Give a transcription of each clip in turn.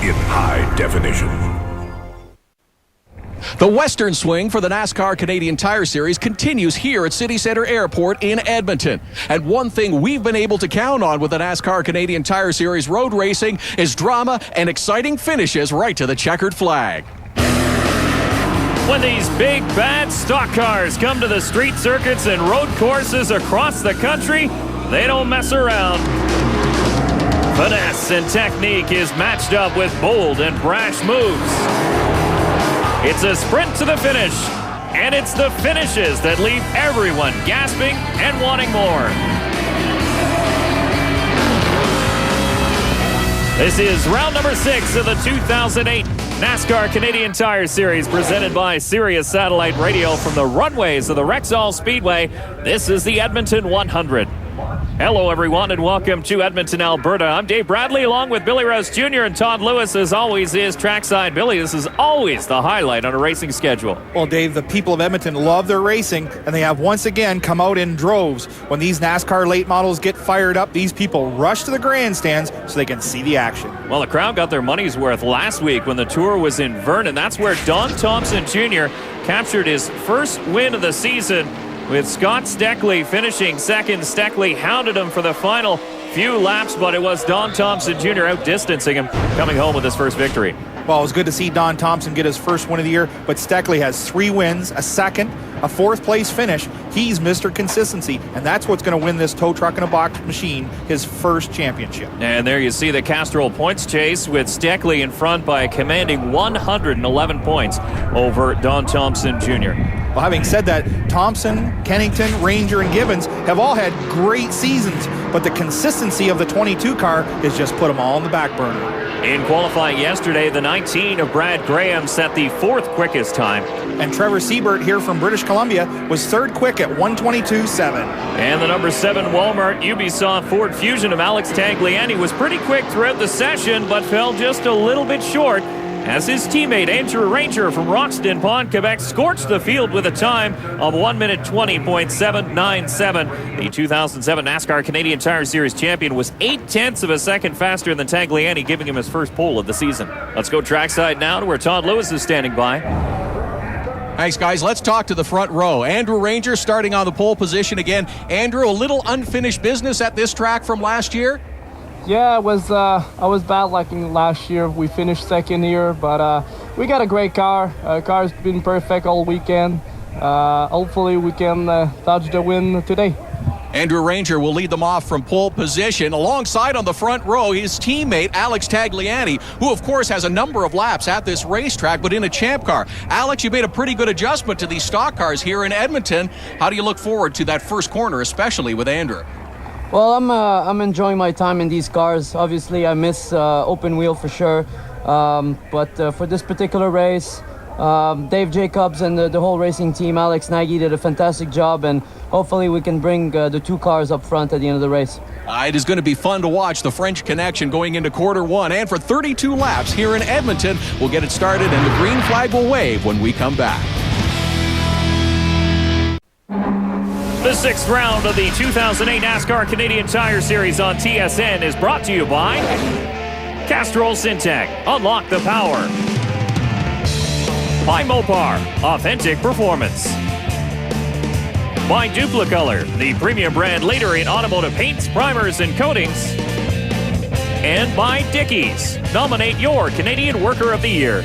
in high definition. The Western swing for the NASCAR Canadian Tire Series continues here at City Center Airport in Edmonton. And one thing we've been able to count on with the NASCAR Canadian Tire Series road racing is drama and exciting finishes right to the checkered flag. When these big, bad stock cars come to the street circuits and road courses across the country, they don't mess around. Finesse and technique is matched up with bold and brash moves. It's a sprint to the finish, and it's the finishes that leave everyone gasping and wanting more. This is round number 6 of the 2008 NASCAR Canadian Tire Series, presented by Sirius Satellite Radio from the runways of the Rexall Speedway. This is the Edmonton 100. Hello, everyone, and welcome to Edmonton, Alberta. I'm Dave Bradley, along with Billy Rose Jr. and Todd Lewis, as always, is Trackside Billy. This is always the highlight on a racing schedule. Well, Dave, the people of Edmonton love their racing, and they have once again come out in droves. When these NASCAR late models get fired up, these people rush to the grandstands so they can see the action. Well, the crowd got their money's worth last week when the tour was in Vernon. That's where Don Thompson Jr. captured his first win of the season, with Scott Steckley finishing second. Steckley hounded him for the final few laps, but it was Don Thompson Jr. outdistancing him, coming home with his first victory. Well, it was good to see Don Thompson get his first win of the year, but Steckley has 3 wins, a second, a 4th place finish. He's Mr. Consistency, and that's what's going to win this tow truck in a box machine his first championship. And there you see the Castrol points chase, with Steckley in front by a commanding 111 points over Don Thompson Jr. Well, having said that, Thompson, Kennington, Ranger, and Gibbons have all had great seasons, but the consistency of the 22 car has just put them all in the back burner. In qualifying yesterday, the 19 of Brad Graham set the 4th quickest time. And Trevor Siebert here from British Columbia was 3rd quick at 1:22.7. And the number 7 Walmart Ubisoft Ford Fusion of Alex Tagliani was pretty quick throughout the session, but fell just a little bit short as his teammate Andrew Ranger from Roxton Pond, Quebec, scorched the field with a time of 1 minute 20.797. The 2007 NASCAR Canadian Tire Series champion was 0.8 of a second faster than Tagliani, giving him his first pole of the season. Let's go trackside now to where Todd Lewis is standing by. Thanks, guys. Let's talk to the front row. Andrew Ranger starting on the pole position again. Andrew, a little unfinished business at this track from last year? Yeah, I was bad lucking last year. We finished second here, but we got a great car. Car's been perfect all weekend. Hopefully we can dodge the win today. Andrew Ranger will lead them off from pole position. Alongside on the front row, his teammate Alex Tagliani, who of course has a number of laps at this racetrack, but in a champ car. Alex, you made a pretty good adjustment to these stock cars here in Edmonton. How do you look forward to that first corner, especially with Andrew? Well, I'm enjoying my time in these cars. Obviously, I miss open wheel for sure. But for this particular race, Dave Jacobs and the whole racing team, Alex Nagy, did a fantastic job, and hopefully we can bring the 2 cars up front at the end of the race. It is going to be fun to watch the French Connection going into quarter 1, and for 32 laps here in Edmonton, we'll get it started, and the green flag will wave when we come back. The 6th round of the 2008 NASCAR Canadian Tire Series on TSN is brought to you by Castrol Syntec. Unlock the power. By Mopar. Authentic performance. By Duplicolor, the premium brand leader in automotive paints, primers, and coatings. And by Dickies. Nominate your Canadian Worker of the Year.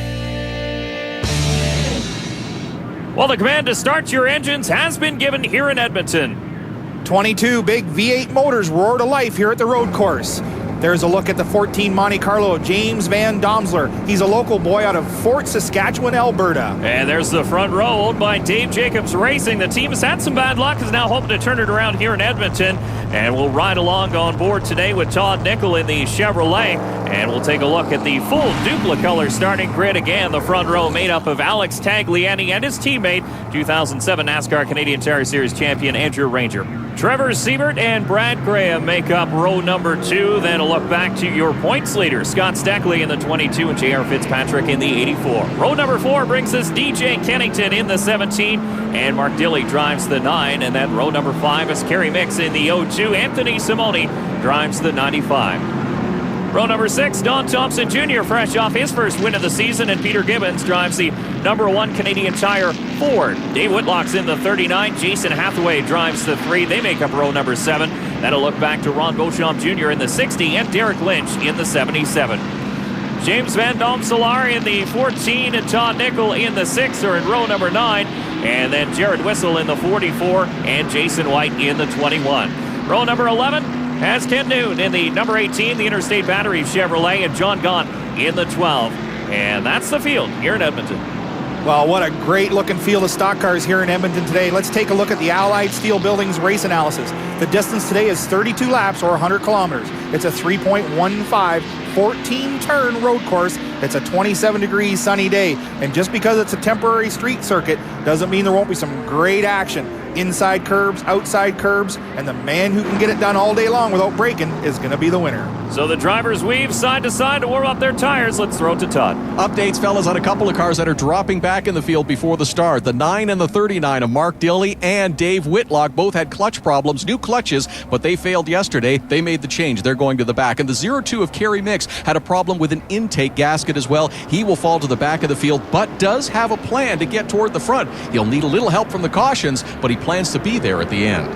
Well, the command to start your engines has been given here in Edmonton. 22 big V8 motors roar to life here at the road course. There's a look at the 14 Monte Carlo, James Van Domsler. He's a local boy out of Fort Saskatchewan, Alberta. And there's the front row, owned by Dave Jacobs Racing. The team has had some bad luck, is now hoping to turn it around here in Edmonton. And we'll ride along on board today with Todd Nickel in the Chevrolet. And we'll take a look at the full Duplicolor starting grid again. The front row made up of Alex Tagliani and his teammate, 2007 NASCAR Canadian Tire Series champion Andrew Ranger. Trevor Siebert and Brad Graham make up row number 2. Then a look back to your points leader, Scott Steckley in the 22 and J.R. Fitzpatrick in the 84. Row number 4 brings us DJ Kennington in the 17, and Mark Dilley drives the 9. And then row number 5 is Kerry Mix in the 02. Anthony Simoni drives the 95. Row number 6, Don Thompson Jr. fresh off his first win of the season, and Peter Gibbons drives the number 1 Canadian Tire Ford. Dave Whitlock's in the 39. Jason Hathaway drives the 3. They make up row number 7. That'll look back to Ron Beauchamp Jr. in the 60 and Derek Lynch in the 77. James Van Dam Solar in the 14 and Todd Nickel in the 6 are in row number 9. And then Jared Whistle in the 44 and Jason White in the 21. Row number 11 has Ken Noon in the number 18, the Interstate Battery Chevrolet, and John Gaunt in the 12. And that's the field here in Edmonton. Well, what a great looking field of stock cars here in Edmonton today. Let's take a look at the Allied Steel Buildings race analysis. The distance today is 32 laps or 100 kilometers. It's a 3.15 14-turn road course. It's a 27-degree sunny day. And just because it's a temporary street circuit doesn't mean there won't be some great action. Inside curbs, outside curbs, and the man who can get it done all day long without braking is going to be the winner. So the drivers weave side to side to warm up their tires. Let's throw it to Todd. Updates, fellas, on a couple of cars that are dropping back in the field before the start. The 9 and the 39 of Mark Dilley and Dave Whitlock both had clutch problems, new clutches, but they failed yesterday. They made the change. They're going to the back. And the 02 of Kerry Mix had a problem with an intake gasket as well. He will fall to the back of the field, but does have a plan to get toward the front. He'll need a little help from the cautions, but he plans to be there at the end.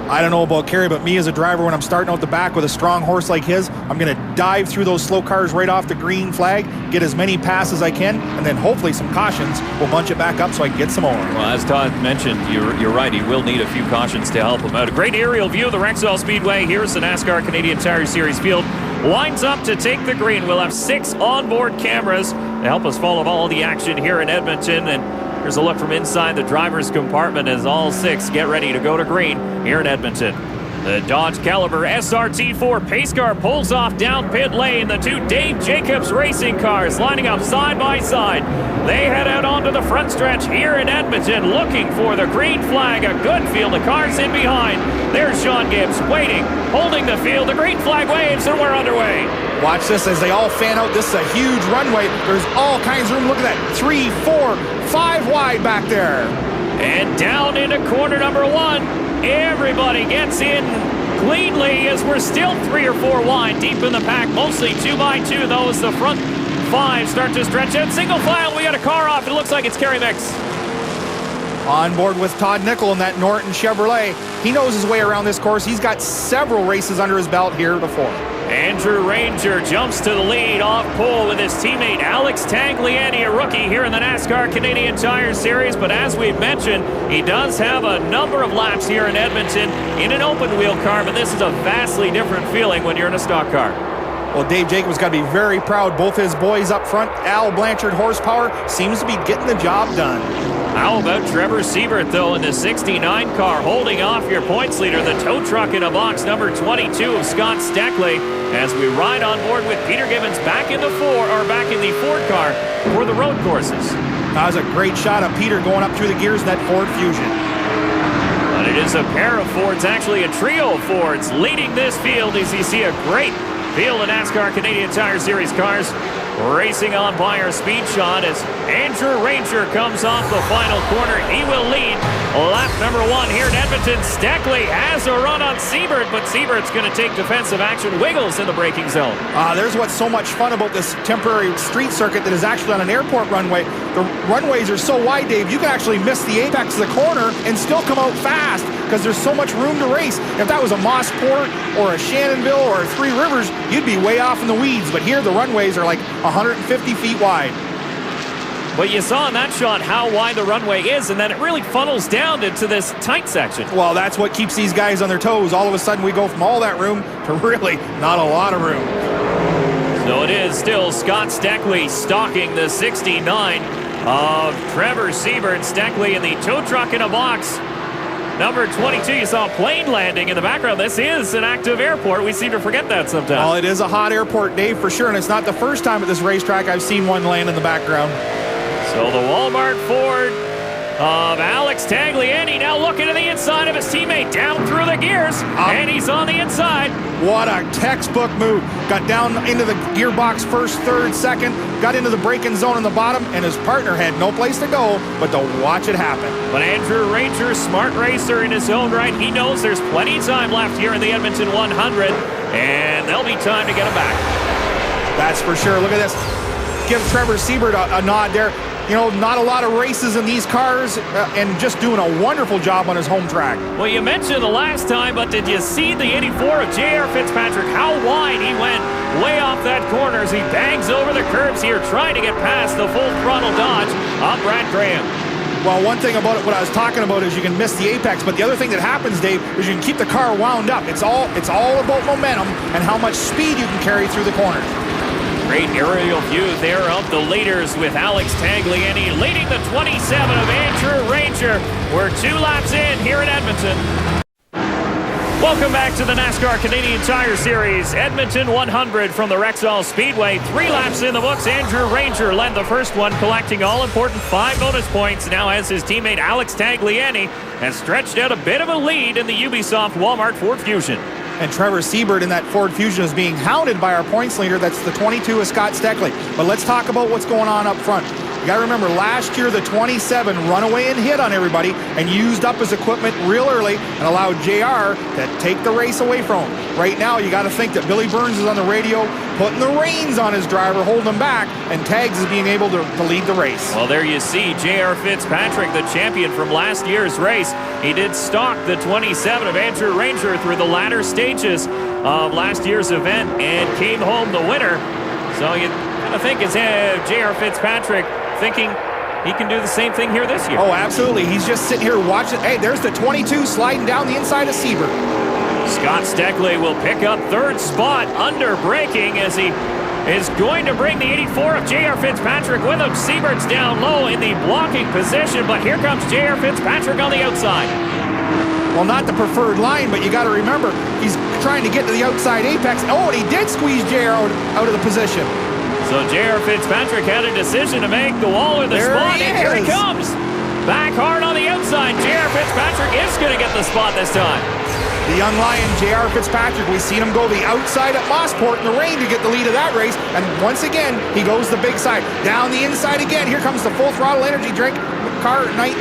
I don't know about Kerry, but me as a driver, when I'm starting out the back with a strong horse like his, I'm going to dive through those slow cars right off the green flag, get as many passes as I can, and then hopefully some cautions will bunch it back up so I can get some more. Well, as Todd mentioned, you're right. He will need a few cautions to help him out. A great aerial view of the Rexall Speedway. Here's the NASCAR Canadian Tire Series field. Lines up to take the green. We'll have 6 onboard cameras to help us follow all the action here in Edmonton. And here's a look from inside the driver's compartment as all 6 get ready to go to green here in Edmonton. The Dodge Caliber SRT4 pace car pulls off down pit lane. The 2 Dave Jacobs racing cars lining up side by side. They head out onto the front stretch here in Edmonton looking for the green flag. A good field of cars in behind. There's Sean Gibbs waiting, holding the field. The green flag waves and we're underway. Watch this as they all fan out. This is a huge runway. There's all kinds of room. Look at that. 3, 4, 5 wide back there. And down into corner number 1. Everybody gets in cleanly as we're still 3 or 4 wide deep in the pack. Mostly 2 by 2 though as the front 5 start to stretch out. Single file. We got a car off. It looks like it's Kerry Mix. On board with Todd Nickel in that Norton Chevrolet. He knows his way around this course. He's got several races under his belt here before. Andrew Ranger jumps to the lead off pole with his teammate Alex Tagliani, a rookie here in the NASCAR Canadian Tire Series. But as we've mentioned, he does have a number of laps here in Edmonton in an open wheel car, but this is a vastly different feeling when you're in a stock car. Well, Dave Jacobs got to be very proud. Both his boys up front, Al Blanchard horsepower, seems to be getting the job done. How about Trevor Siebert, though, in the 69 car, holding off your points leader, the tow truck in a box, number 22 of Scott Steckley, as we ride on board with Peter Gibbons back in the Ford car for the road courses. That was a great shot of Peter going up through the gears in that Ford Fusion. But it is a pair of Fords, actually a trio of Fords, leading this field as you see a great field of NASCAR Canadian Tire Series cars racing on by our speed shot as Andrew Ranger comes off the final corner. He will lead lap number 1 here in Edmonton. Steckley has a run on Siebert, but Siebert's going to take defensive action. Wiggles in the braking zone. There's what's so much fun about this temporary street circuit that is actually on an airport runway. The runways are so wide, Dave, you can actually miss the apex of the corner and still come out fast because there's so much room to race. If that was a Mossport or a Shannonville or a Three Rivers, you'd be way off in the weeds. But here the runways are like 150 feet wide. But you saw in that shot how wide the runway is, and then it really funnels down into this tight section. Well, that's what keeps these guys on their toes. All of a sudden we go from all that room to really not a lot of room. So it is still Scott Steckley stalking the 69 of Trevor Siebert. Steckley in the tow truck in a box. Number 22, you saw a plane landing in the background. This is an active airport. We seem to forget that sometimes. Well, it is a hot airport, Dave, for sure, and it's not the first time at this racetrack I've seen one land in the background. So the Walmart Ford of Alex Tagliani now looking to the inside of his teammate down through the gears, and he's on the inside. What a textbook move. Got down into the gearbox first, third, second, got into the braking zone in the bottom, and his partner had no place to go but to watch it happen. But Andrew Ranger, smart racer in his own right, he knows there's plenty of time left here in the Edmonton 100, and there'll be time to get him back. That's for sure. Look at this. Give Trevor Siebert a nod there. You know, not a lot of races in these cars, and just doing a wonderful job on his home track. Well, you mentioned the last time, but did you see the 84 of J.R. Fitzpatrick? How wide he went way off that corner as he bangs over the curbs here, trying to get past the full throttle Dodge of Brad Graham. Well, one thing about it, what I was talking about, is you can miss the apex, but the other thing that happens, Dave, is you can keep the car wound up. It's all about momentum and how much speed you can carry through the corners. Great aerial view there of the leaders with Alex Tagliani leading the 27 of Andrew Ranger. We're 2 laps in here in Edmonton. Welcome back to the NASCAR Canadian Tire Series. Edmonton 100 from the Rexall Speedway. 3 laps in the books. Andrew Ranger led the first one, collecting all-important 5 bonus points. Now as his teammate Alex Tagliani has stretched out a bit of a lead in the Ubisoft Walmart Ford Fusion. And Trevor Siebert in that Ford Fusion is being hounded by our points leader. That's the 22 of Scott Steckley. But let's talk about what's going on up front. You got to remember, last year the 27 run away and hit on everybody and used up his equipment real early and allowed JR to take the race away from him. Right now, you got to think that Billy Burns is on the radio putting the reins on his driver, holding him back, and Tags is being able to lead the race. Well, there you see J.R. Fitzpatrick, the champion from last year's race. He did stalk the 27 of Andrew Ranger through the latter stages of last year's event and came home the winner. So you kind of think it's J.R. Fitzpatrick thinking he can do the same thing here this year. Oh, absolutely. He's just sitting here watching. Hey, there's the 22 sliding down the inside of Siebert. Scott Steckley will pick up 3rd spot under braking as he is going to bring the 84 of J.R. Fitzpatrick with him. Siebert's down low in the blocking position, but here comes J.R. Fitzpatrick on the outside. Well, not the preferred line, but you got to remember, he's trying to get to the outside apex. Oh, and he did squeeze J.R. out of the position. So J.R. Fitzpatrick had a decision to make, the wall or the spot, and here he comes. Back hard on the outside. J.R. Fitzpatrick is going to get the spot this time. The young lion, J.R. Fitzpatrick, we've seen him go the outside at Mossport in the rain to get the lead of that race, and once again, he goes the big side. Down the inside again, here comes the full throttle energy drink, car 19.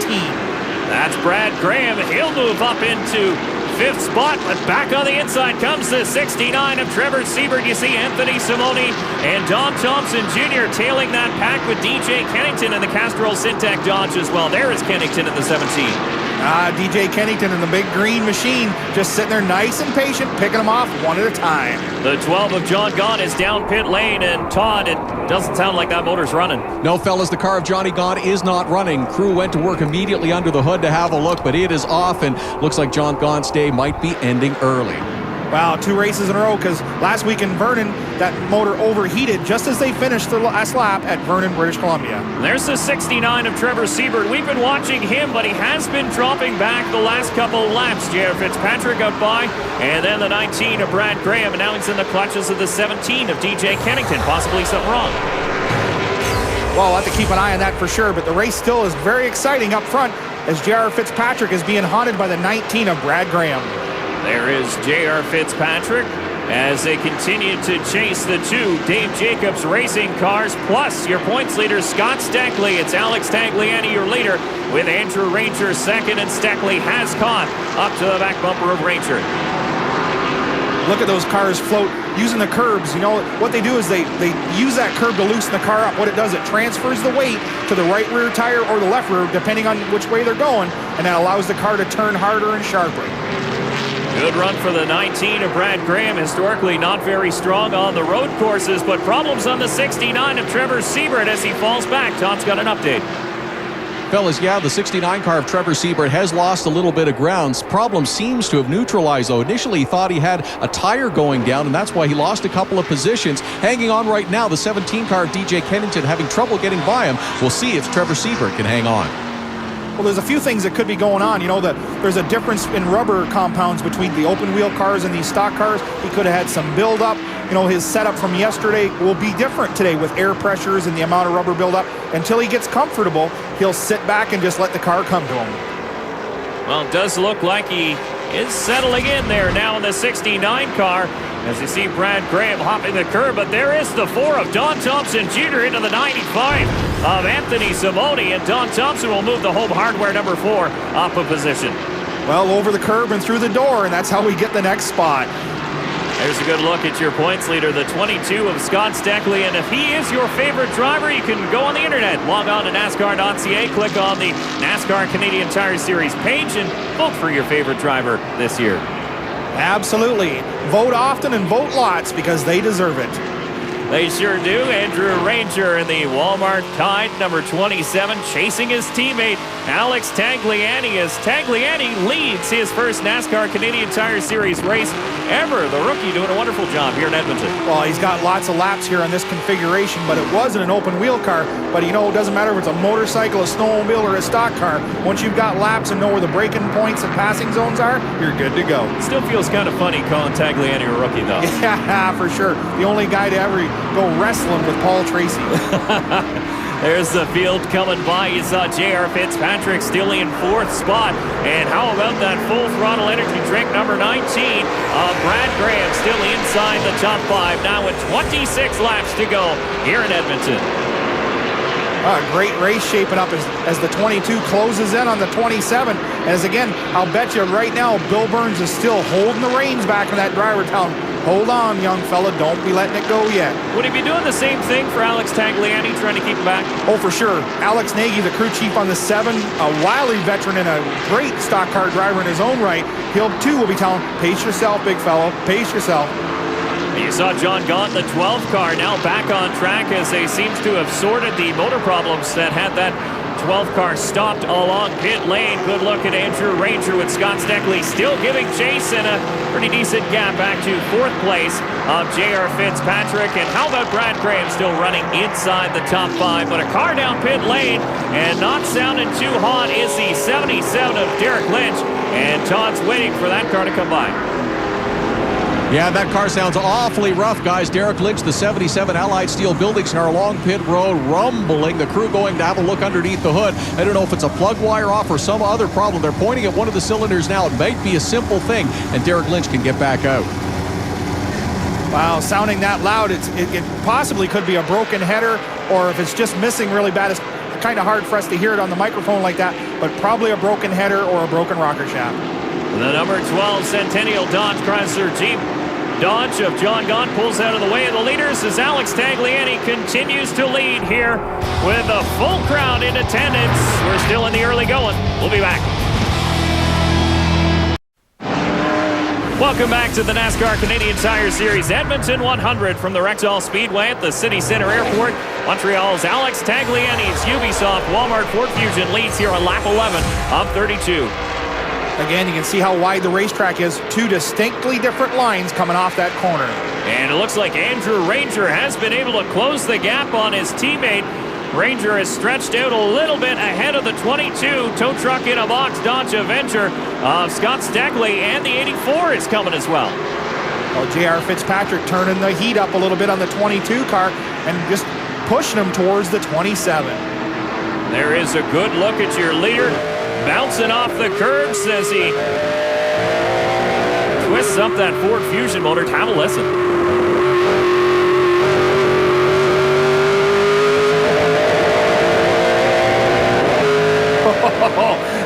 That's Brad Graham. He'll move up into 5th spot, but back on the inside comes the 69 of Trevor Siebert. You see Anthony Simoni and Don Thompson Jr. tailing that pack with DJ Kennington in the Castrol Syntec Dodge as well. There is Kennington in the 17. DJ Kennington in the big green machine, just sitting there nice and patient, picking them off one at a time. The 12 of John Gaunt is down pit lane, and Todd, it doesn't sound like that motor's running. No, fellas, the car of Johnny Gaunt is not running. Crew went to work immediately under the hood to have a look, but it is off, and looks like John Gaunt's day might be ending early. Wow, 2 races in a row, because last week in Vernon, that motor overheated just as they finished the last lap at Vernon, British Columbia. There's the 69 of Trevor Siebert. We've been watching him, but he has been dropping back the last couple of laps. J.R. Fitzpatrick up by, and then the 19 of Brad Graham, and now he's in the clutches of the 17 of DJ Kennington. Possibly something wrong. Well, we'll have to keep an eye on that for sure, but the race still is very exciting up front as J.R. Fitzpatrick is being haunted by the 19 of Brad Graham. There is J.R. Fitzpatrick as they continue to chase the 2 Dave Jacobs racing cars, plus your points leader, Scott Steckley. It's Alex Tagliani, your leader, with Andrew Ranger 2nd, and Steckley has caught up to the back bumper of Ranger. Look at those cars float using the curbs. You know, what they do is they use that curb to loosen the car up. What it does, it transfers the weight to the right rear tire or the left rear, depending on which way they're going, and that allows the car to turn harder and sharper. Good run for the 19 of Brad Graham. Historically not very strong on the road courses, but problems on the 69 of Trevor Siebert as he falls back. Todd's got an update. Fellas, yeah, the 69 car of Trevor Siebert has lost a little bit of ground. Problem seems to have neutralized, though. Initially, he thought he had a tire going down, and that's why he lost a couple of positions. Hanging on right now, the 17 car of DJ Kennington having trouble getting by him. We'll see if Trevor Siebert can hang on. Well, there's a few things that could be going on. You know, that there's a difference in rubber compounds between the open wheel cars and these stock cars. He could have had some buildup. You know, his setup from yesterday will be different today with air pressures and the amount of rubber buildup. Until he gets comfortable, he'll sit back and just let the car come to him. Well, it does look like he is settling in there now in the 69 car. As you see Brad Graham hopping the curb, but there is the 4 of Don Thompson Jr. into the 95 of Anthony Simoni, and Don Thompson will move the home hardware number 4 up a position. Well, over the curb and through the door, and that's how we get the next spot. There's a good look at your points leader, the 22 of Scott Steckley. And if he is your favorite driver, you can go on the internet, log on to NASCAR.ca, click on the NASCAR Canadian Tire Series page, and vote for your favorite driver this year. Absolutely. Vote often and vote lots because they deserve it. They sure do. Andrew Ranger in the Walmart Tide, number 27, chasing his teammate Alex Tagliani as Tagliani leads his first NASCAR Canadian Tire Series race ever. The rookie doing a wonderful job here in Edmonton. Well, he's got lots of laps here on this configuration, but it wasn't an open wheel car. But you know, it doesn't matter if it's a motorcycle, a snowmobile, or a stock car. Once you've got laps and know where the braking points and passing zones are, you're good to go. Still feels kind of funny calling Tagliani a rookie, though. Yeah, for sure. The only guy to ever go wrestling with Paul Tracy. There's the field coming by. You saw J.R. Fitzpatrick still in fourth spot. And how about that full throttle energy drink number 19? Brad Graham still inside the top 5 now with 26 laps to go here in Edmonton. Great race shaping up as the 22 closes in on the 27. As again, I'll bet you right now Bill Burns is still holding the reins back in that driver town. Hold on, young fella. Don't be letting it go yet. Would he be doing the same thing for Alex Tagliani, trying to keep him back? Oh, for sure. Alex Nagy, the crew chief on the 7, a wily veteran and a great stock car driver in his own right. He'll, too, will be telling, pace yourself, big fellow. Pace yourself. You saw John Gaunt, the 12 car, now back on track as they seems to have sorted the motor problems that had that 12 car stopped along pit lane. Good look at Andrew Ranger with Scott Steckley still giving chase in a pretty decent gap back to fourth place of J.R. Fitzpatrick. And how about Brad Graham still running inside the top 5? But a car down pit lane and not sounding too hot is the 77 of Derek Lynch. And Todd's waiting for that car to come by. Yeah, that car sounds awfully rough, guys. Derek Lynch, the 77 Allied Steel Buildings car along pit road, rumbling. The crew going to have a look underneath the hood. I don't know if it's a plug wire off or some other problem. They're pointing at one of the cylinders now. It might be a simple thing, and Derek Lynch can get back out. Wow, sounding that loud, it possibly could be a broken header, or if it's just missing really bad, it's kind of hard for us to hear it on the microphone like that, but probably a broken header or a broken rocker shaft. The number 12 Centennial Dodge Chrysler Jeep Dodge of John Gaunt pulls out of the way of the leaders as Alex Tagliani continues to lead here with a full crowd in attendance. We're still in the early going. We'll be back. Welcome back to the NASCAR Canadian Tire Series Edmonton 100 from the Rexall Speedway at the City Center Airport. Montreal's Alex Tagliani's Ubisoft Walmart Ford Fusion leads here on lap 11 of 32. Again, you can see how wide the racetrack is. Two distinctly different lines coming off that corner. And it looks like Andrew Ranger has been able to close the gap on his teammate. Ranger has stretched out a little bit ahead of the 22 tow truck in a box Dodge Avenger of Scott Steckley, and the 84 is coming as well. Well, J.R. Fitzpatrick turning the heat up a little bit on the 22 car and just pushing him towards the 27. There is a good look at your leader. Bouncing off the curbs as he twists up that Ford Fusion motor. Have a listen.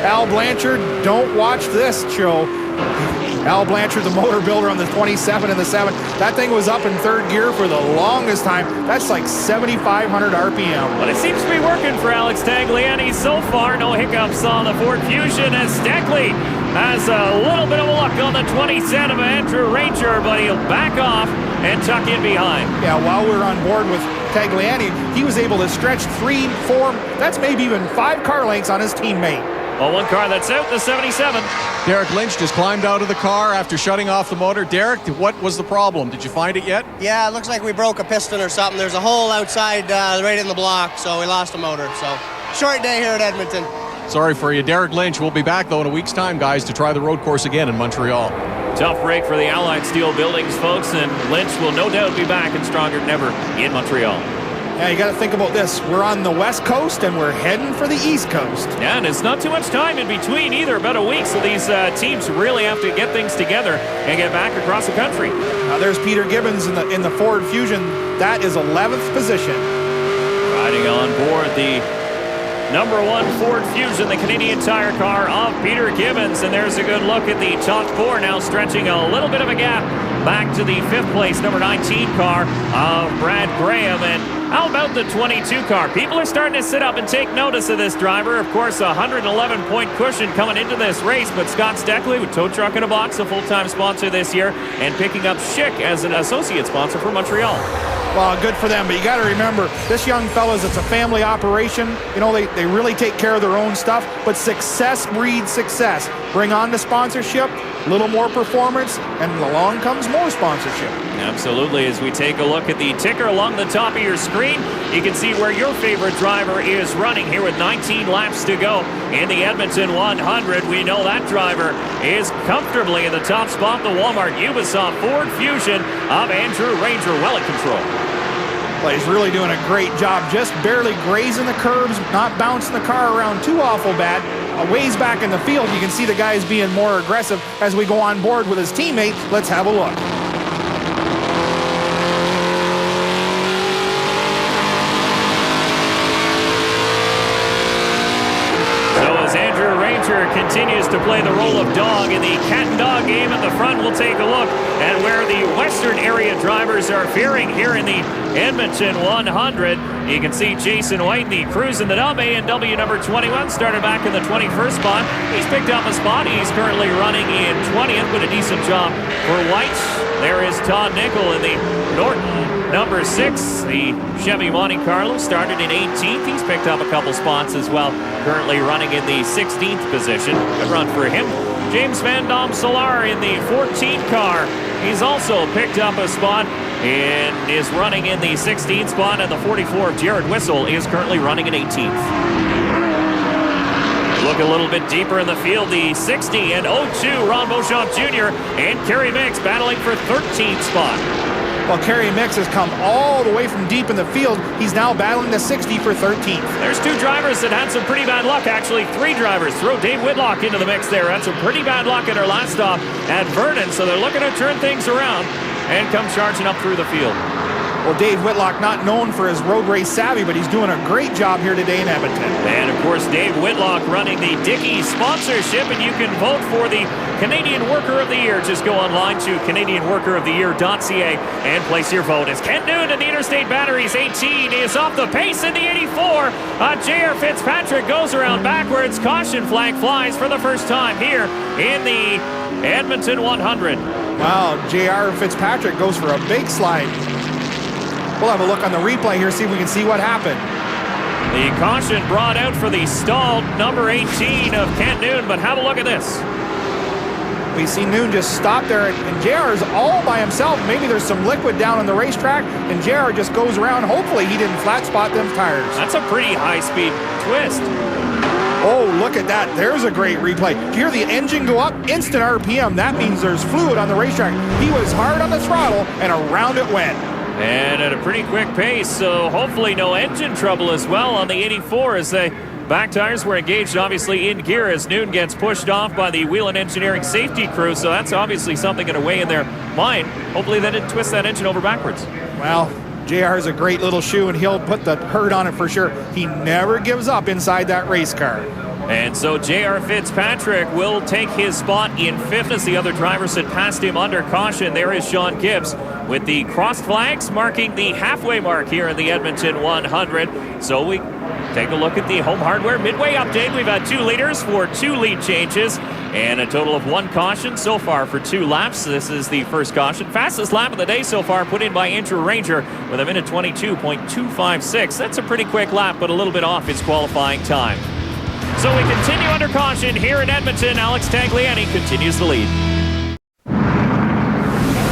Al Blanchard, don't watch this show. Al Blanchard, the motor builder on the 27 and the 7. That thing was up in third gear for the longest time. That's like 7,500 RPM. But it seems to be working for Alex Tagliani so far. No hiccups on the Ford Fusion as Steckley has a little bit of a luck on the 27 of Andrew Ranger, but he'll back off and tuck in behind. Yeah, while we're on board with Tagliani, he was able to stretch 3, 4, that's maybe even 5 car lengths on his teammate. Well, one car that's out, the 77. Derek Lynch just climbed out of the car after shutting off the motor. Derek, what was the problem? Did you find it yet? Yeah, it looks like we broke a piston or something. There's a hole outside right in the block, so we lost a motor. So, short day here at Edmonton. Sorry for you. Derek Lynch will be back, though, in a week's time, guys, to try the road course again in Montreal. Tough break for the Allied Steel Buildings, folks, and Lynch will no doubt be back and stronger than ever in Montreal. Yeah, you got to think about this. We're on the West Coast, and we're heading for the East Coast. Yeah, and it's not too much time in between either, about a week, so these teams really have to get things together and get back across the country. Now there's Peter Gibbons in the Ford Fusion. That is 11th position. Riding on board the number 1 Ford Fusion, the Canadian Tire car of Peter Gibbons, and there's a good look at the top 4 now stretching a little bit of a gap back to the 5th place, number 19 car of Brad Graham. And how about the 22 car? People are starting to sit up and take notice of this driver. Of course, a 111-point cushion coming into this race, but Scott Steckley with Tow Truck in a Box, a full-time sponsor this year, and picking up Schick as an associate sponsor for Montreal. Well, good for them, but you got to remember, this young fellas, it's a family operation. You know, they really take care of their own stuff, but success breeds success. Bring on the sponsorship, a little more performance, and along comes more sponsorship. Absolutely. As we take a look at the ticker along the top of your screen, you can see where your favorite driver is running here with 19 laps to go in the Edmonton 100. We know that driver is comfortably in the top spot, the Walmart Ubisoft Ford Fusion of Andrew Ranger, well in control. Well, he's really doing a great job, just barely grazing the curbs, not bouncing the car around too awful bad. A ways back in the field, you can see the guys being more aggressive as we go on board with his teammate. Let's have a look. Andrew Ranger continues to play the role of dog in the cat and dog game at the front. We'll take a look at where the western area drivers are faring here in the Edmonton 100. You can see Jason White, the cruise in the dub, A&W number 21, started back in the 21st spot. He's picked up a spot. He's currently running in 20th, but a decent job for White. There is Todd Nickel in the Norton number 6. The Chevy Monte Carlo started in 18th. He's picked up a couple spots as well, currently running in the 16th position. Good run for him. James Van Dam Solar in the 14th car. He's also picked up a spot and is running in the 16th spot, and the 44 of Jared Whistle is currently running in 18th. Look a little bit deeper in the field, the 60 and 02 Ron Beauchamp Jr. and Kerry Mix battling for 13th spot. Well, Kerry Mix has come all the way from deep in the field. He's now battling the 60 for 13th. There's two drivers that had some pretty bad luck, actually. Three drivers. Throw Dave Whitlock into the mix there. Had some pretty bad luck at our last stop at Vernon, so they're looking to turn things around and come charging up through the field. Well, Dave Whitlock, not known for his road race savvy, but he's doing a great job here today in Edmonton. And, of course, Dave Whitlock running the Dickey sponsorship, and you can vote for the Canadian Worker of the Year. Just go online to CanadianWorkerOfTheYear.ca and place your vote. As Ken Newton in the Interstate Batteries 18 is off the pace in the 84. J.R. Fitzpatrick goes around backwards. Caution flag flies for the first time here in the Edmonton 100. Wow, J.R. Fitzpatrick goes for a big slide. We'll have a look on the replay here, see if we can see what happened. The caution brought out for the stalled number 18 of Kent Noon, but have a look at this. We see Noon just stop there, and JR is all by himself. Maybe there's some liquid down on the racetrack, and JR just goes around. Hopefully he didn't flat spot them tires. That's a pretty high-speed twist. Oh, look at that. There's a great replay. Did you hear the engine go up? Instant RPM. That means there's fluid on the racetrack. He was hard on the throttle, and around it went. And at a pretty quick pace, so hopefully no engine trouble as well on the 84 as the back tires were engaged obviously in gear as Noon gets pushed off by the Wheel and Engineering safety crew, so that's obviously something going to weigh in their mind. Hopefully they didn't twist that engine over backwards. Well, JR is a great little shoe, and he'll put the hurt on it for sure. He never gives up inside that race car. And so J.R. Fitzpatrick will take his spot in 5th as the other drivers had passed him under caution. There is Sean Gibbs with the cross flags marking the halfway mark here in the Edmonton 100. So we take a look at the home hardware midway update. We've had 2 leaders for 2 lead changes and a total of 1 caution so far for 2 laps. This is the first caution. Fastest lap of the day so far put in by Andrew Ranger with a minute 22.256. That's a pretty quick lap, but a little bit off his qualifying time. So we continue under caution here in Edmonton. Alex Tagliani continues the lead.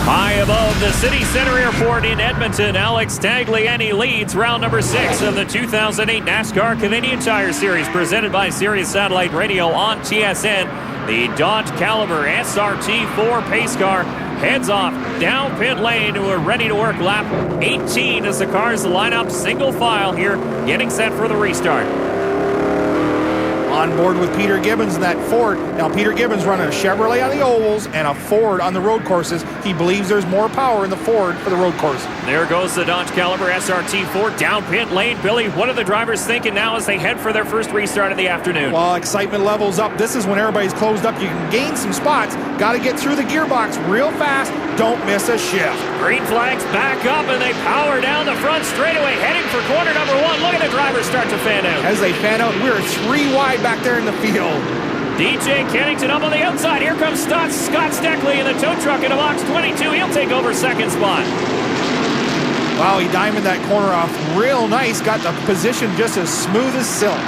High above the City Center Airport in Edmonton, Alex Tagliani leads round number 6 of the 2008 NASCAR Canadian Tire Series, presented by Sirius Satellite Radio on TSN. The Dodge Caliber SRT4 pace car heads off down pit lane. We're ready to work lap 18 as the cars line up single file here, getting set for the restart. On board with Peter Gibbons in that Ford. Now, Peter Gibbons running a Chevrolet on the ovals and a Ford on the road courses. He believes there's more power in the Ford for the road course. There goes the Dodge Caliber SRT Ford down pit lane. Billy, what are the drivers thinking now as they head for their first restart of the afternoon? Well, excitement levels up. This is when everybody's closed up. You can gain some spots. Got to get through the gearbox real fast. Don't miss a shift. Green flags back up, and they power down the front straightaway, heading for corner number 1. Look at the drivers start to fan out. As they fan out, we're 3 wide back there in the field. DJ Kennington up on the outside. Here comes Scott Steckley in the tow truck in a box 22. He'll take over second spot. Wow, he diamonded that corner off real nice. Got the position just as smooth as silk.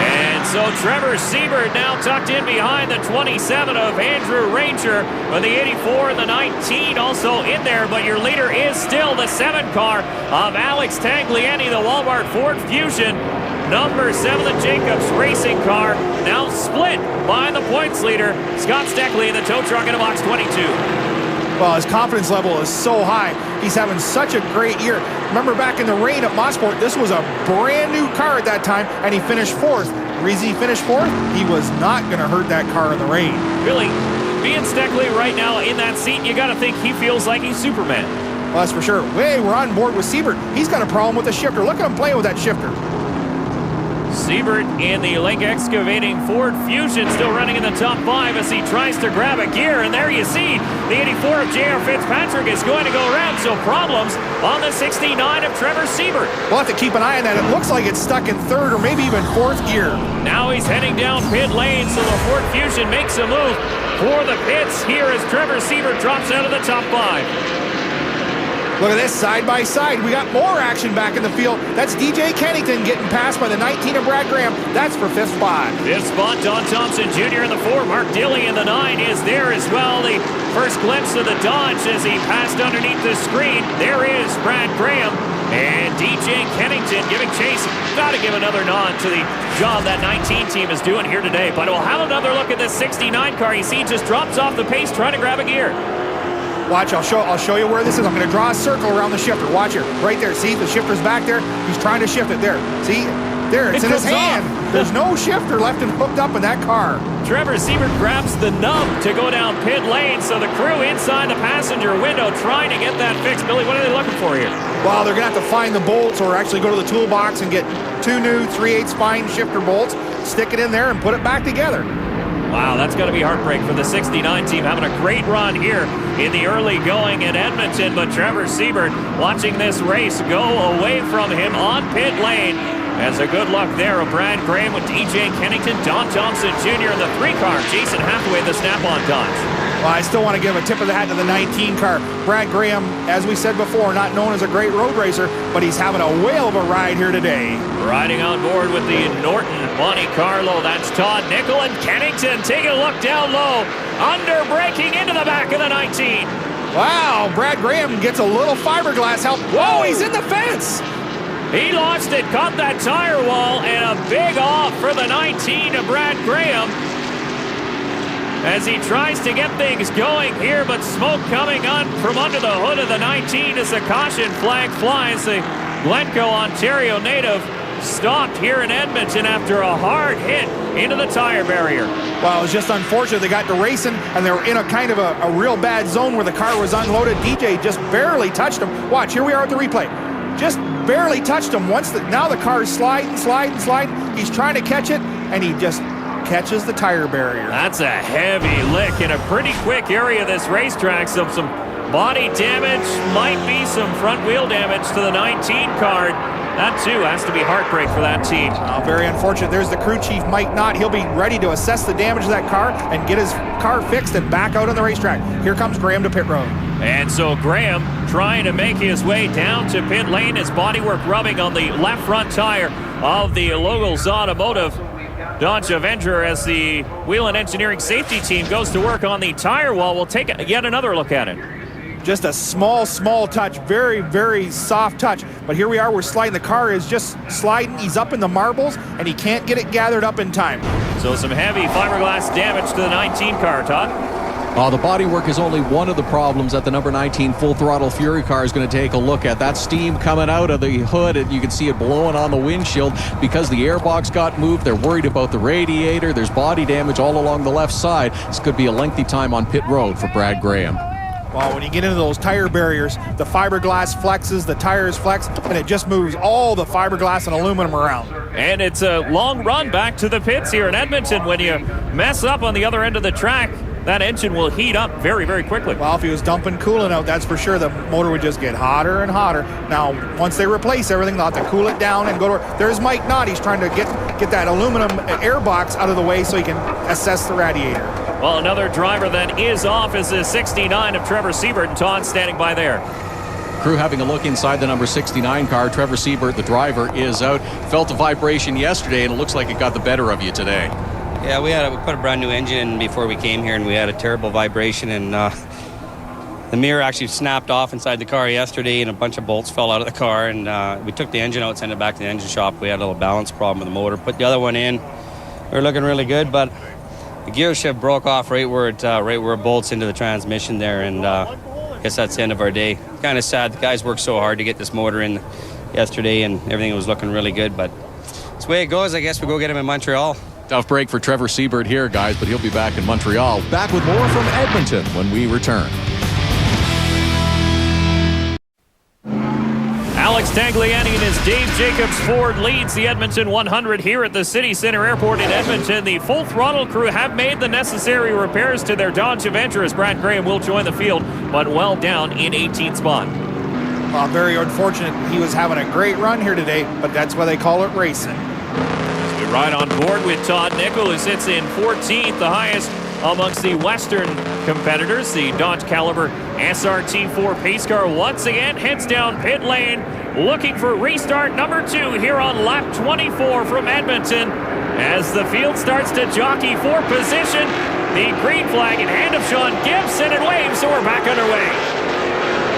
And so Trevor Siebert now tucked in behind the 27 of Andrew Ranger, with the 84 and the 19 also in there. But your leader is still the 7 car of Alex Tagliani, the Walmart Ford Fusion. Number 7, the Jacobs Racing car, now split by the points leader, Scott Steckley, in the tow truck in a box 22. Well, his confidence level is so high. He's having such a great year. Remember back in the rain at Mosport, this was a brand new car at that time, and he finished 4th. The reason he finished 4th, he was not going to hurt that car in the rain. Really, being Steckley right now in that seat, you got to think he feels like he's Superman. Well, that's for sure. Hey, we're on board with Siebert. He's got a problem with the shifter. Look at him playing with that shifter. Siebert in the Link Excavating Ford Fusion still running in the top 5 as he tries to grab a gear. And there you see the 84 of J.R. Fitzpatrick is going to go around. So problems on the 69 of Trevor Siebert. We'll have to keep an eye on that. It looks like it's stuck in 3rd or maybe even 4th gear. Now he's heading down pit lane, so the Ford Fusion makes a move for the pits here as Trevor Siebert drops out of the top 5. Look at this, side by side. We got more action back in the field. That's DJ Kennington getting passed by the 19 of Brad Graham. That's for 5th spot. 5th spot, Don Thompson Jr. in the 4. Mark Dilley in the 9 is there as well. The first glimpse of the Dodge as he passed underneath the screen. There is Brad Graham. And DJ Kennington giving chase. Got to give another nod to the job that 19 team is doing here today. But we'll have another look at this 69 car. You see, just drops off the pace trying to grab a gear. Watch, I'll show you where this is. I'm going to draw a circle around the shifter. Watch here, right there. See, the shifter's back there. He's trying to shift it there. See, there, it's in his hand. There's no shifter left and hooked up in that car. Trevor Siebert grabs the nub to go down pit lane, so the crew inside the passenger window trying to get that fixed. Billy, what are they looking for here? Well, they're going to have to find the bolts or actually go to the toolbox and get 2 new 3/8 spine shifter bolts, stick it in there, and put it back together. Wow, that's going to be heartbreak for the 69 team, having a great run here in the early going in Edmonton. But Trevor Siebert watching this race go away from him on pit lane. As a good luck there of Brad Graham with DJ Kennington, Don Thompson Jr. in the 3 car, Jason Hathaway the Snap-on Dodge. Well, I still want to give a tip of the hat to the 19 car. Brad Graham, as we said before, not known as a great road racer, but he's having a whale of a ride here today. Riding on board with the Norton Monte Carlo, that's Todd Nickel, and Kennington taking a look down low, under braking into the back of the 19. Wow, Brad Graham gets a little fiberglass help. Whoa, he's in the fence. He lost it, caught that tire wall, and a big off for the 19 of Brad Graham as he tries to get things going here, but smoke coming on from under the hood of the 19 as the caution flag flies. The Glencoe, Ontario native stopped here in Edmonton after a hard hit into the tire barrier. Well, it was just unfortunate. They got to racing, and they were in a kind of a real bad zone where the car was unloaded. DJ just barely touched him. Watch, here we are at the replay. Just barely touched him. Now the car is sliding. He's trying to catch it, and he just catches the tire barrier. That's a heavy lick in a pretty quick area of this racetrack. Some body damage, might be some front wheel damage to the 19 car. That too has to be heartbreak for that team. Very unfortunate. There's the crew chief, Mike Knott. He'll be ready to assess the damage of that car and get his car fixed and back out on the racetrack. Here comes Graham to pit road. And so Graham trying to make his way down to pit lane. His bodywork rubbing on the left front tire of the Logos Automotive Dodge Avenger as the Wheel and Engineering Safety Team goes to work on the tire wall. We'll take yet another look at it. Just a small touch, very, very soft touch. But here we are, we're sliding. The car is just sliding. He's up in the marbles, and he can't get it gathered up in time. So some heavy fiberglass damage to the 19 car, Todd. The bodywork is only one of the problems that the number 19 Full Throttle Fury car is going to take a look at. That steam coming out of the hood, and you can see it blowing on the windshield because the airbox got moved. They're worried about the radiator. There's body damage all along the left side. This could be a lengthy time on pit road for Brad Graham. Well, when you get into those tire barriers, the fiberglass flexes, the tires flex, and it just moves all the fiberglass and aluminum around. And it's a long run back to the pits here in Edmonton. When you mess up on the other end of the track, that engine will heat up very, very quickly. Well, if he was dumping coolant out, that's for sure. The motor would just get hotter and hotter. Now, once they replace everything, they'll have to cool it down and go to... There's Mike Knott. He's trying to get that aluminum airbox out of the way so he can assess the radiator. Well, another driver that is off is the 69 of Trevor Siebert, and Todd standing by there. Crew having a look inside the number 69 car. Trevor Siebert, the driver, is out. Felt a vibration yesterday, and it looks like it got the better of you today. Yeah, we put a brand new engine in before we came here, and we had a terrible vibration, and the mirror actually snapped off inside the car yesterday, and a bunch of bolts fell out of the car, and we took the engine out, sent it back to the engine shop. We had a little balance problem with the motor. Put the other one in. We were looking really good, but the gear shift broke off right where it bolts into the transmission there, and I guess that's the end of our day. Kind of sad. The guys worked so hard to get this motor in yesterday, and everything was looking really good, but it's the way it goes. I guess we go get him in Montreal. Tough break for Trevor Siebert here, guys, but he'll be back in Montreal. Back with more from Edmonton when we return. Alex Tagliani and his Dave Jacobs Ford leads the Edmonton 100 here at the City Center Airport in Edmonton. The Full Throttle crew have made the necessary repairs to their Dodge Avenger as Brad Graham will join the field, but well down in 18th spot. Well, very unfortunate. He was having a great run here today, but that's why they call it racing. We ride on board with Todd Nickel, who sits in 14th, the highest amongst the Western competitors. The Dodge Caliber SRT4 pace car once again heads down pit lane, looking for restart number 2 here on lap 24 from Edmonton. As the field starts to jockey for position, the green flag in hand of Sean Gibson and waves, so we're back underway.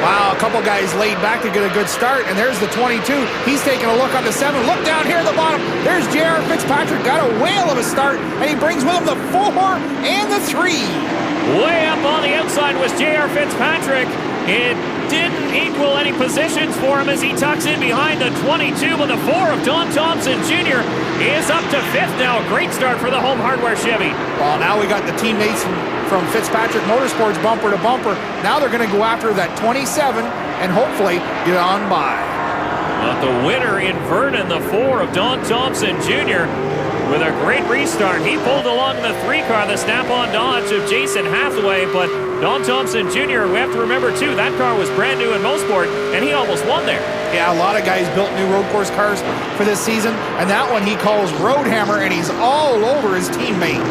Wow, a couple guys laid back to get a good start, and there's the 22. He's taking a look on the 7. Look down here at the bottom. There's J.R. Fitzpatrick. Got a whale of a start, and he brings with him the 4 and the 3. Way up on the outside was J.R. Fitzpatrick. It didn't equal any positions for him as he tucks in behind the 22, but the 4 of Don Thompson Jr. is up to 5th now. Great start for the Home Hardware Chevy. Well, now we got the teammates from Fitzpatrick Motorsports bumper to bumper. Now they're going to go after that 27 and hopefully get on by. But the winner in Vernon, the 4 of Don Thompson Jr., with a great restart. He pulled along the 3 car, the Snap-on Dodge of Jason Hathaway, but Don Thompson Jr., we have to remember too, that car was brand new in Mosport, and he almost won there. Yeah, a lot of guys built new road course cars for this season, and that one he calls Roadhammer, and he's all over his teammate.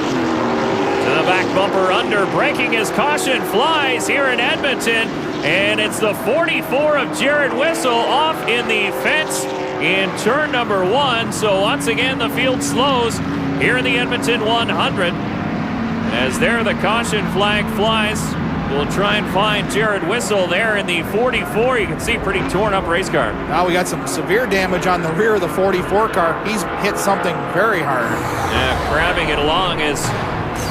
To the back bumper under, breaking his caution, flies here in Edmonton, and it's the 44 of Jared Whistle off in the fence in turn number 1. So once again, the field slows here in the Edmonton 100. As there, the caution flag flies. We'll try and find Jared Whistle there in the 44. You can see pretty torn up race car. Now we got some severe damage on the rear of the 44 car. He's hit something very hard. Yeah, crabbing it along as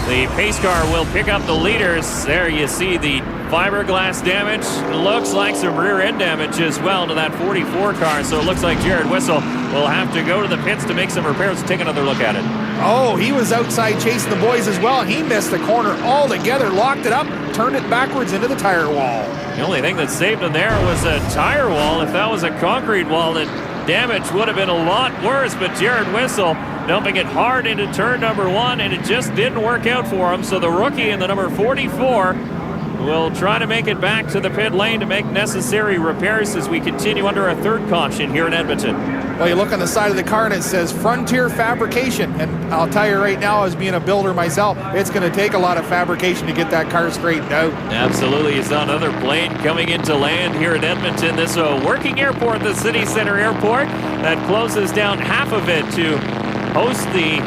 the pace car will pick up the leaders. There you see the fiberglass damage. Looks like some rear end damage as well to that 44 car. So it looks like Jared Whistle will have to go to the pits to make some repairs. Take another look at it. Oh, he was outside chasing the boys as well. He missed the corner altogether, locked it up, turned it backwards into the tire wall. The only thing that saved him there was a tire wall. If that was a concrete wall, the damage would have been a lot worse. But Jared Whistle dumping it hard into turn number 1, and it just didn't work out for him. So the rookie in the number 44 will try to make it back to the pit lane to make necessary repairs as we continue under a 3rd caution here in Edmonton. Well, you look on the side of the car and it says Frontier Fabrication, and I'll tell you right now, as being a builder myself, it's going to take a lot of fabrication to get that car straightened out. Absolutely. You saw another plane coming into land here in Edmonton. This working airport, the City Center Airport, that closes down half of it to host the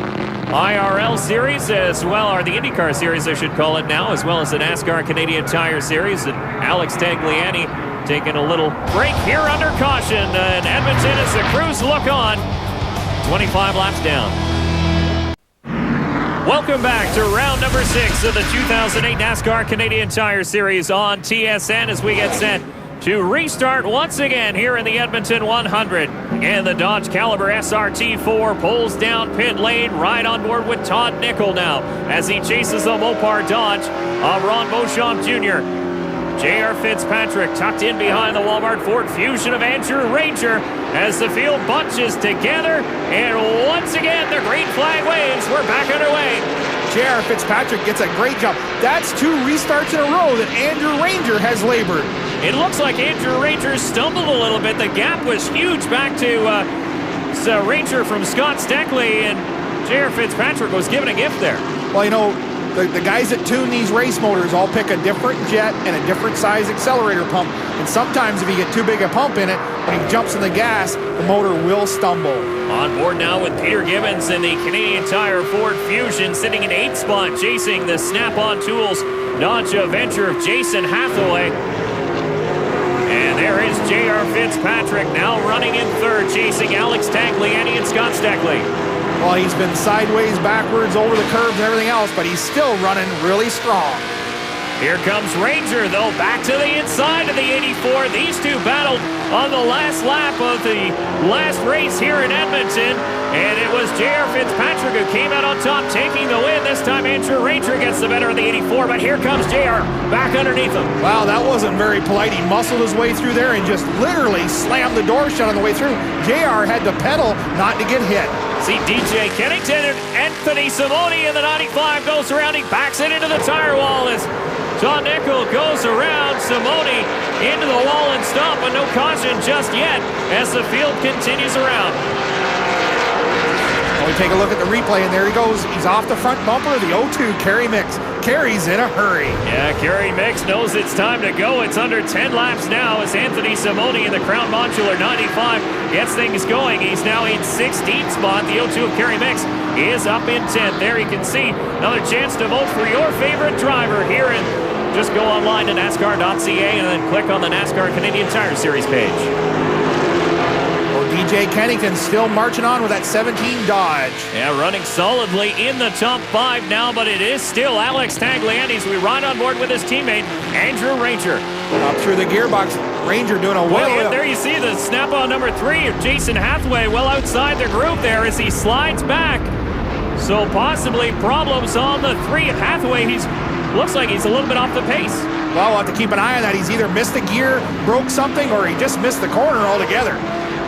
IRL Series as well, or the IndyCar Series I should call it now, as well as the NASCAR Canadian Tire Series. And Alex Tagliani taking a little break here under caution in Edmonton as the crews look on. 25 laps down. Welcome back to round number 6 of the 2008 NASCAR Canadian Tire Series on TSN as we get set to restart once again here in the Edmonton 100. Again, the Dodge Caliber SRT4 pulls down pit lane, right on board with Todd Nickel now as he chases the Mopar Dodge of Ron Beauchamp Jr. J.R. Fitzpatrick tucked in behind the Walmart Ford Fusion of Andrew Ranger as the field bunches together. And once again, the green flag waves. We're back underway. J.R. Fitzpatrick gets a great job. That's 2 restarts in a row that Andrew Ranger has labored. It looks like Andrew Ranger stumbled a little bit. The gap was huge back to Ranger from Scott Steckley, and J.R. Fitzpatrick was given a gift there. Well, you know, the guys that tune these race motors all pick a different jet and a different size accelerator pump. And sometimes if you get too big a pump in it, when he jumps in the gas, the motor will stumble. On board now with Peter Gibbons in the Canadian Tire Ford Fusion, sitting in 8th spot, chasing the Snap-on Tools Dodge Avenger of Jason Hathaway. And there is J.R. Fitzpatrick now running in 3rd, chasing Alex Tagliani and Scott Steckley. Well, he's been sideways, backwards, over the curbs and everything else, but he's still running really strong. Here comes Ranger, though, back to the inside of the 84. These two battled on the last lap of the last race here in Edmonton. And it was J.R. Fitzpatrick who came out on top, taking the win. This time, Andrew Ranger gets the better of the 84, but here comes J.R. back underneath him. Wow, that wasn't very polite. He muscled his way through there and just literally slammed the door shut on the way through. J.R. had to pedal not to get hit. See DJ Kennington and Anthony Simoni in the 95 goes around. He backs it into the tire wall as Todd Nickel goes around Simoni into the wall and stop, but no caution just yet as the field continues around. We take a look at the replay, and there he goes. He's off the front bumper of the 02 Kerry Mix. Kerry's in a hurry. Yeah, Kerry Mix knows it's time to go. It's under 10 laps now as Anthony Simoni in the Crown Modular 95 gets things going. He's now in 16th spot. The 02 of Kerry Mix is up in 10th. There you can see another chance to vote for your favorite driver here. And just go online to NASCAR.ca and then click on the NASCAR Canadian Tire Series page. DJ Kennington still marching on with that 17 Dodge. Yeah, running solidly in the top 5 now, but it is still Alex Tagliani as we ride on board with his teammate, Andrew Ranger. Up through the gearbox, Ranger doing a well. There you see the snap-on number 3 of Jason Hathaway well outside the group there as he slides back. So possibly problems on the 3 of Hathaway. Looks like he's a little bit off the pace. Well, we'll have to keep an eye on that. He's either missed a gear, broke something, or he just missed the corner altogether.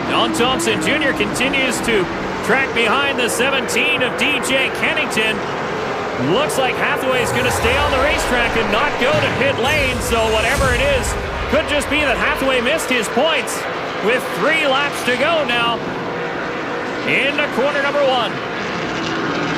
Don Thompson Jr. continues to track behind the 17 of DJ Kennington. Looks like Hathaway is going to stay on the racetrack and not go to pit lane, so whatever it is, could just be that Hathaway missed his points with 3 laps to go now into corner number 1.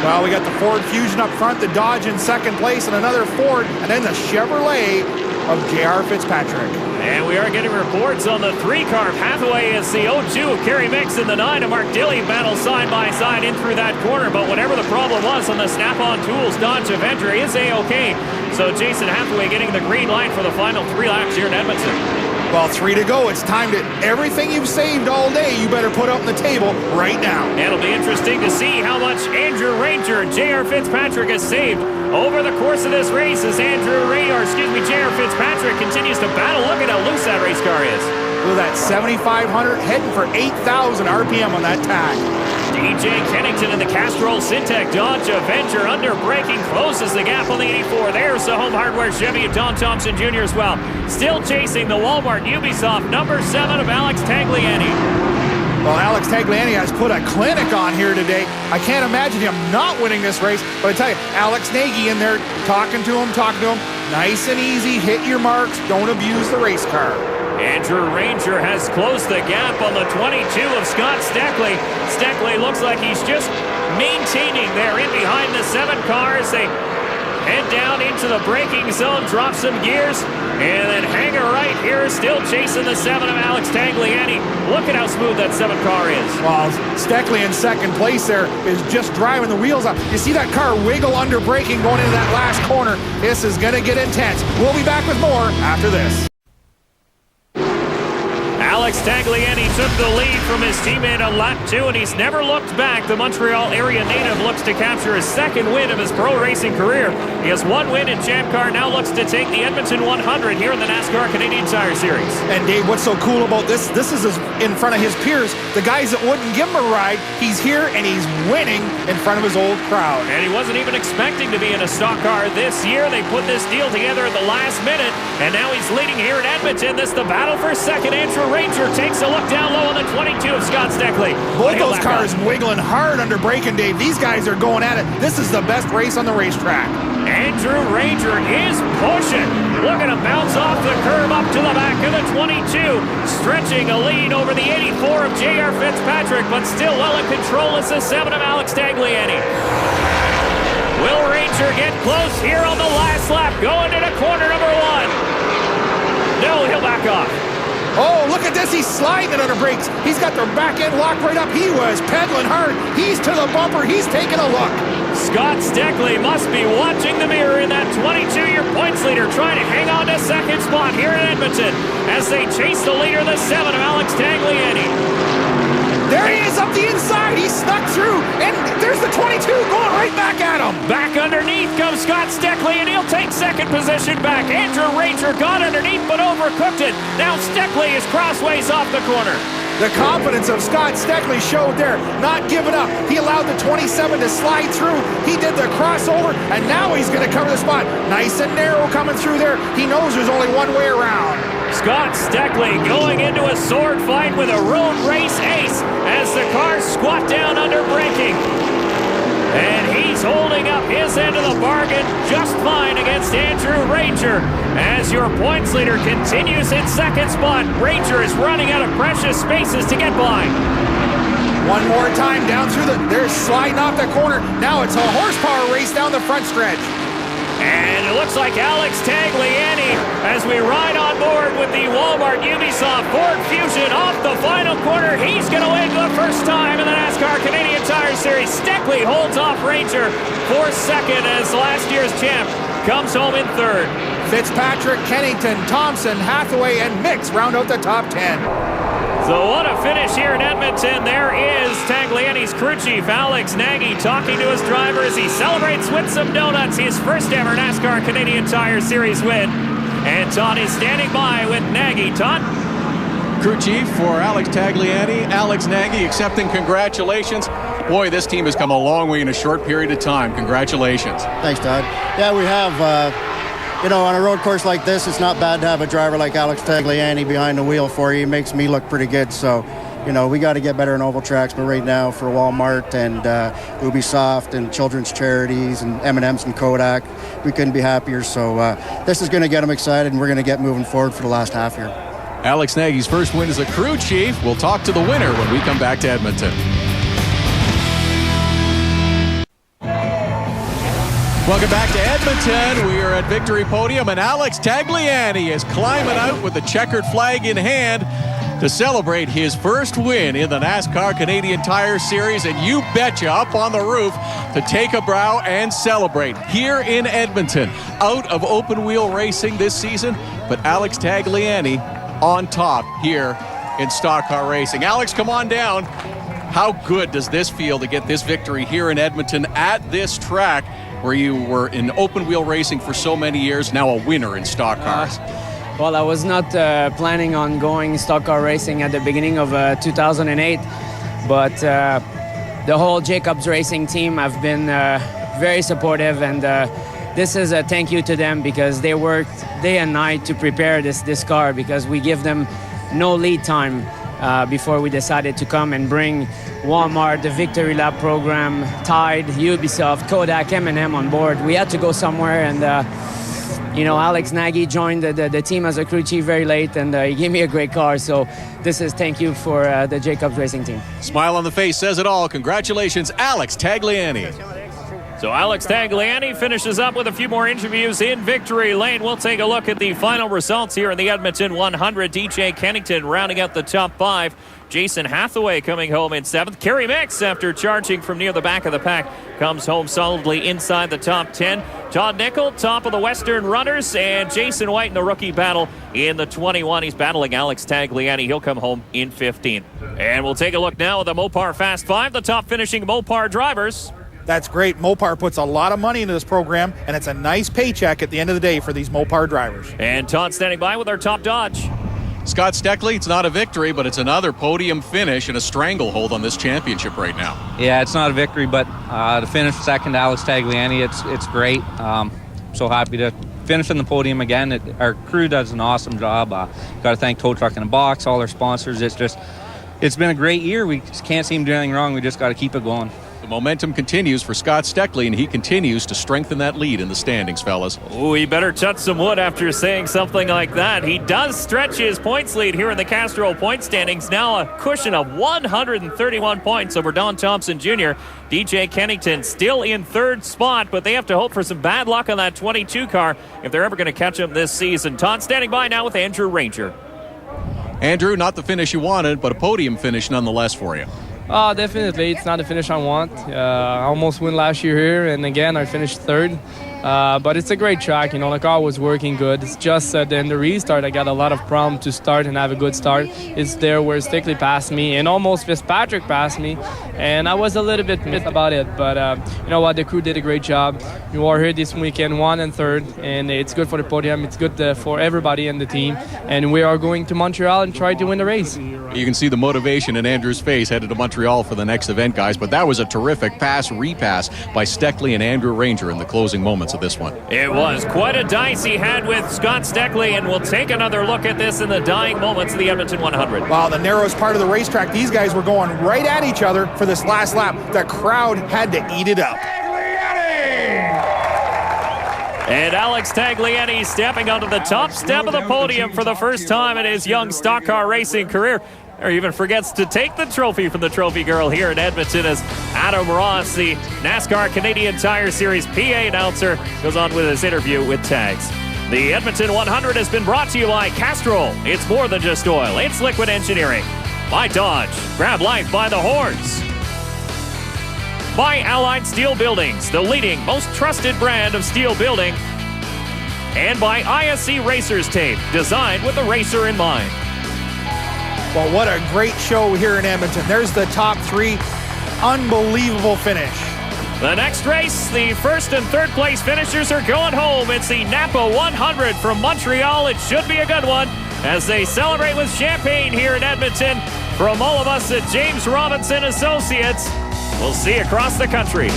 Well, we got the Ford Fusion up front, the Dodge in 2nd place, and another Ford, and then the Chevrolet of J.R. Fitzpatrick. And we are getting reports on the 3-car of Hathaway as the 02 of Kerry Mix and the 9 of Mark Dilley battle side by side in through that corner. But whatever the problem was on the Snap-on Tools Dodge Avenger is A-OK. So Jason Hathaway getting the green light for the final 3 laps here in Edmonton. Well, 3 to go. It's time to everything you've saved all day, you better put up on the table right now. It'll be interesting to see how much Andrew Ranger and J.R. Fitzpatrick has saved over the course of this race as J.R. Fitzpatrick continues to battle. Look at how loose that race car is. Look at that 7,500 heading for 8,000 RPM on that tag. DJ Kennington in the Castrol Syntec Dodge Avenger under braking closes the gap on the 84. There's the Home Hardware Chevy of Don Thompson Jr. as well. Still chasing the Walmart Ubisoft number 7 of Alex Tagliani. Well, Alex Tagliani has put a clinic on here today. I can't imagine him not winning this race, but I tell you, Alex Nagy in there talking to him. Nice and easy, hit your marks, don't abuse the race car. Andrew Ranger has closed the gap on the 22 of Scott Steckley. Steckley looks like he's just maintaining there in behind the 7 cars. They head down into the braking zone, drop some gears, and then hang a right here, still chasing the 7 of Alex Tagliani. Look at how smooth that 7 car is. Well, Steckley in 2nd place there is just driving the wheels up. You see that car wiggle under braking going into that last corner. This is going to get intense. We'll be back with more after this. Alex Tagliani took the lead from his teammate on lap 2, and he's never looked back. The Montreal area native looks to capture his second win of his pro racing career. He has one win in Champ Car, now looks to take the Edmonton 100 here in the NASCAR Canadian Tire Series. And Dave, what's so cool about this is in front of his peers, the guys that wouldn't give him a ride. He's here and he's winning in front of his old crowd. And he wasn't even expecting to be in a stock car this year. They put this deal together at the last minute, and now he's leading here in Edmonton. This is the battle for second. Andrew Ranger takes a look down low on the 22 of Scott Steckley. Both those cars wiggling hard under braking, Dave. These guys are going at it. This is the best race on the racetrack. Andrew Ranger is pushing. Look at him bounce off the curb up to the back of the 22, stretching a lead over the 84 of J.R. Fitzpatrick, but still well in control is the 7 of Alex Tagliani. Will Ranger get close here on the last lap, going into corner number 1? No, he'll back off. Oh, look at this. He's sliding it under brakes. He's got the back end locked right up. He was pedaling hard. He's to the bumper. He's taking a look. Scott Steckley must be watching the mirror in that 22-year points leader, trying to hang on to second spot here in Edmonton as they chase the leader, the 7 of Alex Tagliani. There he is up the inside. He snuck through, and there's the 22 going right back at him. Back underneath comes Scott Steckley, and he'll take second position back. Andrew Ranger got underneath, but overcooked it. Now Steckley is crossways off the corner. The confidence of Scott Steckley showed there, not giving up. He allowed the 27 to slide through. He did the crossover, and now he's going to cover the spot. Nice and narrow coming through there. He knows there's only one way around. Scott Steckley going into a sword fight with a road race ace as the cars squat down under braking. And he's holding up his end of the bargain just fine against Andrew Ranger. As your points leader continues in second spot, Ranger is running out of precious spaces to get by. One more time down through they're sliding off the corner. Now it's a horsepower race down the front stretch. And it looks like Alex Tagliani as we ride on board with the Walmart Ubisoft Ford Fusion off the final corner. He's going to win the first time in the NASCAR Canadian Tire Series. Steckley holds off Ranger for second as last year's champ comes home in third. Fitzpatrick, Kennington, Thompson, Hathaway, and Mix round out the top 10. So what a finish here in Edmonton. There is Tagliani's crew chief, Alex Nagy, talking to his driver as he celebrates with some donuts, his first ever NASCAR Canadian Tire Series win. And Todd is standing by with Nagy. Todd? Crew chief for Alex Tagliani, Alex Nagy, accepting congratulations. Boy, this team has come a long way in a short period of time. Congratulations. Thanks, Todd. Yeah, we have. On a road course like this, it's not bad to have a driver like Alex Tagliani behind the wheel for you. It makes me look pretty good. So, we got to get better in oval tracks. But right now, for Walmart and Ubisoft and children's charities and M&M's and Kodak, we couldn't be happier. So this is going to get them excited, and we're going to get moving forward for the last half here. Alex Nagy's first win as a crew chief. We'll talk to the winner when we come back to Edmonton. Welcome back to Edmonton. We are at Victory Podium, and Alex Tagliani is climbing out with the checkered flag in hand to celebrate his first win in the NASCAR Canadian Tire Series. And you betcha, up on the roof to take a bow and celebrate here in Edmonton. Out of open wheel racing this season, but Alex Tagliani on top here in stock car racing. Alex, come on down. How good does this feel to get this victory here in Edmonton at this track where you were in open wheel racing for so many years, now a winner in stock cars? Well, I was not planning on going stock car racing at the beginning of 2008, but the whole Jacobs Racing team have been very supportive, and this is a thank you to them because they worked day and night to prepare this car, because we give them no lead time before we decided to come and bring Walmart, the Victory Lap program, Tide, Ubisoft, Kodak, M&M on board. We had to go somewhere, and Alex Nagy joined the team as a crew chief very late, and he gave me a great car. So this is thank you for the Jacobs Racing team. Smile on the face says it all. Congratulations, Alex Tagliani. So Alex Tagliani finishes up with a few more interviews in victory lane. We'll take a look at the final results here in the Edmonton 100. DJ Kennington rounding out the top 5. Jason Hathaway coming home in 7th. Kerry Mix, after charging from near the back of the pack, comes home solidly inside the top 10. Todd Nickel, top of the Western runners, and Jason White in the rookie battle in the 21. He's battling Alex Tagliani. He'll come home in 15th. And we'll take a look now at the Mopar Fast 5, the top finishing Mopar drivers. That's great. Mopar puts a lot of money into this program, and it's a nice paycheck at the end of the day for these Mopar drivers. And Todd standing by with our top Dodge. Scott Steckley, it's not a victory, but it's another podium finish and a stranglehold on this championship right now. Yeah, it's not a victory, but to finish second to Alex Tagliani, it's great. So happy to finish in the podium again. Our crew does an awesome job. Got to thank Tow Truck in a Box, all our sponsors. It's been a great year. We just can't seem to do anything wrong. We just got to keep it going. The momentum continues for Scott Steckley, and he continues to strengthen that lead in the standings, fellas. Oh, he better touch some wood after saying something like that. He does stretch his points lead here in the Castrol point standings. Now a cushion of 131 points over Don Thompson Jr. DJ Kennington still in 3rd spot, but they have to hope for some bad luck on that 22 car if they're ever going to catch him this season. Todd standing by now with Andrew Ranger. Andrew, not the finish you wanted, but a podium finish nonetheless for you. Definitely. It's not the finish I want. I almost won last year here, and again, I finished 3rd. But it's a great track. The car was working good. It's just in the restart, I got a lot of problem to start and have a good start. It's there where Stickley passed me, and almost Fitzpatrick passed me, and I was a little bit missed about it. But you know what? The crew did a great job. You are here this weekend, 1 and 3rd, and it's good for the podium. It's good for everybody in the team, and we are going to Montreal and try to win the race. You can see the motivation in Andrew's face headed to Montreal for the next event, guys. But that was a terrific repass by Steckley and Andrew Ranger in the closing moments of this one. It was quite a dice he had with Scott Steckley, and we'll take another look at this in the dying moments of the Edmonton 100. Wow, the narrowest part of the racetrack. These guys were going right at each other for this last lap. The crowd had to eat it up. And Alex Tagliani stepping onto the top step of the podium for the first time in his young stock car racing career. Or even forgets to take the trophy from the trophy girl here in Edmonton as Adam Ross, the NASCAR Canadian Tire Series PA announcer, goes on with his interview with Tags. The Edmonton 100 has been brought to you by Castrol. It's more than just oil. It's liquid engineering. By Dodge. Grab life by the horns. By Allied Steel Buildings, the leading, most trusted brand of steel building. And by ISC Racers Tape, designed with the racer in mind. Well, what a great show here in Edmonton. There's the top 3. Unbelievable finish. The next race, the 1st and 3rd place finishers are going home. It's the Napa 100 from Montreal. It should be a good one as they celebrate with champagne here in Edmonton. From all of us at James Robinson Associates, we'll see you across the country.